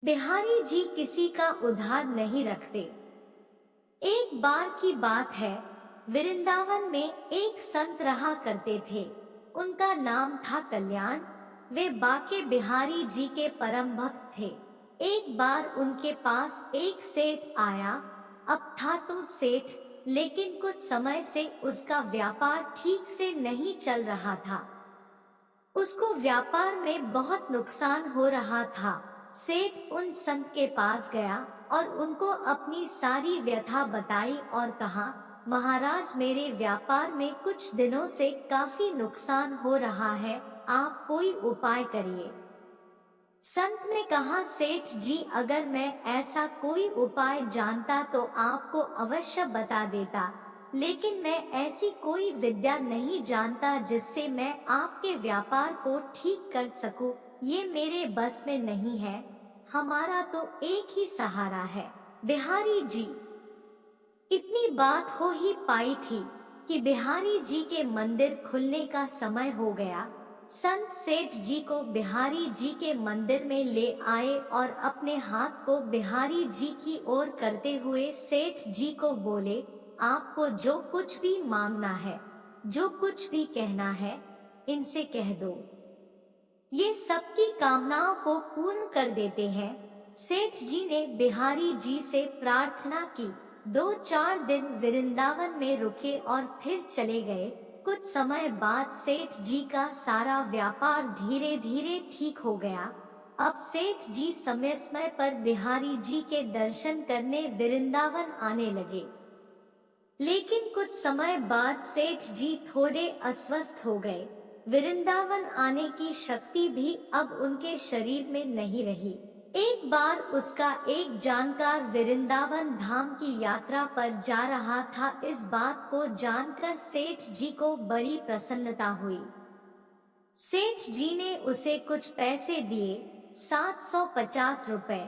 बिहारी जी किसी का उधार नहीं रखते। एक बार की बात है, वृंदावन में एक संत रहा करते थे। उनका नाम था कल्याण। वे बाके बिहारी जी के परम भक्त थे। एक बार उनके पास एक सेठ आया। अब था तो सेठ, लेकिन कुछ समय से उसका व्यापार ठीक से नहीं चल रहा था। उसको व्यापार में बहुत नुकसान हो रहा था। सेठ उन संत के पास गया और उनको अपनी सारी व्यथा बताई और कहा, महाराज, मेरे व्यापार में कुछ दिनों से काफी नुकसान हो रहा है, आप कोई उपाय करिए। संत ने कहा, सेठ जी, अगर मैं ऐसा कोई उपाय जानता तो आपको अवश्य बता देता, लेकिन मैं ऐसी कोई विद्या नहीं जानता जिससे मैं आपके व्यापार को ठीक कर सकूं। ये मेरे बस में नहीं है। हमारा तो एक ही सहारा है। बिहारी जी। इतनी बात हो ही पाई थी कि बिहारी जी के मंदिर खुलने का समय हो गया। संत सेठ जी को बिहारी जी के मंदिर में ले आए और अपने हाथ को बिहारी जी की ओर करते हुए सेठ जी को बोले, आपको जो कुछ भी मांगना है, जो कुछ भी कहना है, इनसे कह दो। ये सबकी कामनाओं को पूर्ण कर देते हैं। सेठ जी ने बिहारी जी से प्रार्थना की। 2-4 दिन वृंदावन में रुके और फिर चले गए। कुछ समय बाद सेठ जी का सारा व्यापार धीरे धीरे ठीक हो गया। अब सेठ जी समय समय पर बिहारी जी के दर्शन करने वृंदावन आने लगे। लेकिन कुछ समय बाद सेठ जी थोड़े अस्वस्थ हो गए। वृंदावन आने की शक्ति भी अब उनके शरीर में नहीं रही। एक बार उसका एक जानकार वृंदावन धाम की यात्रा पर जा रहा था। इस बात को जानकर सेठ जी को बड़ी प्रसन्नता हुई। सेठ जी ने उसे कुछ पैसे दिए, 750 रुपए,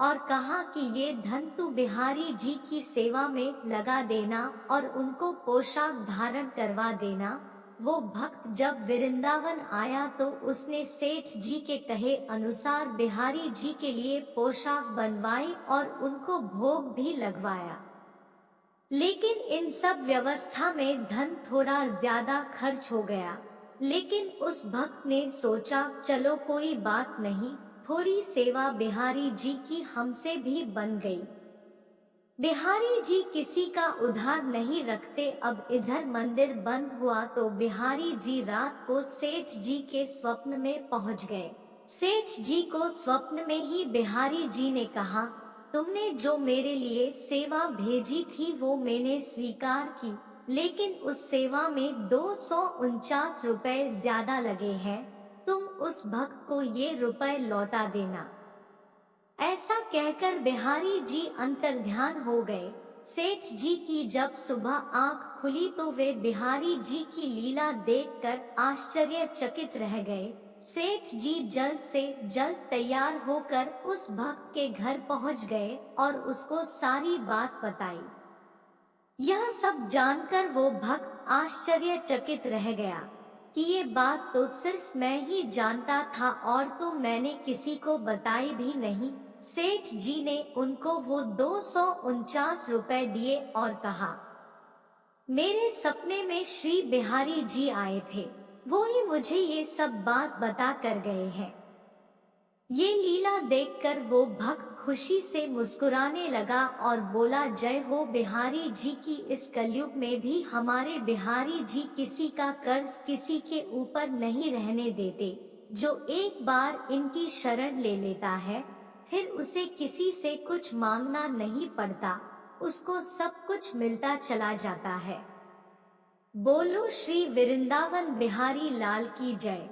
और कहा कि ये धन तू बिहारी जी की सेवा में लगा देना और उनको पोशाक धारण करवा देना। वो भक्त जब वृंदावन आया तो उसने सेठ जी के कहे अनुसार बिहारी जी के लिए पोशाक बनवाई और उनको भोग भी लगवाया। लेकिन इन सब व्यवस्था में धन थोड़ा ज्यादा खर्च हो गया। लेकिन उस भक्त ने सोचा, चलो कोई बात नहीं, थोड़ी सेवा बिहारी जी की हमसे भी बन गई। बिहारी जी किसी का उधार नहीं रखते। अब इधर मंदिर बंद हुआ तो बिहारी जी रात को सेठ जी के स्वप्न में पहुंच गए। सेठ जी को स्वप्न में ही बिहारी जी ने कहा, तुमने जो मेरे लिए सेवा भेजी थी वो मैंने स्वीकार की, लेकिन उस सेवा में 249 रुपए ज्यादा लगे हैं। तुम उस भक्त को ये रुपए लौटा देना। ऐसा कहकर बिहारी जी अंतर्ध्यान हो गए। सेठ जी की जब सुबह आंख खुली तो वे बिहारी जी की लीला देखकर आश्चर्यचकित रह गए। सेठ जी जल्द से जल्द तैयार होकर उस भक्त के घर पहुंच गए और उसको सारी बात बताई। यह सब जानकर वो भक्त आश्चर्यचकित रह गया कि ये बात तो सिर्फ मैं ही जानता था और तो मैंने किसी को बताई भी नहीं। सेठ जी ने उनको वो 249 रुपए दिए और कहा, मेरे सपने में श्री बिहारी जी आए थे, वो ही मुझे ये सब बात बता कर गए हैं। ये लीला देखकर वो भक्त खुशी से मुस्कुराने लगा और बोला, जय हो बिहारी जी की। इस कलयुग में भी हमारे बिहारी जी किसी का कर्ज किसी के ऊपर नहीं रहने देते। जो एक बार इनकी शरण ले लेता है, फिर उसे किसी से कुछ मांगना नहीं पड़ता, उसको सब कुछ मिलता चला जाता है। बोलो श्री वृंदावन बिहारी लाल की जय।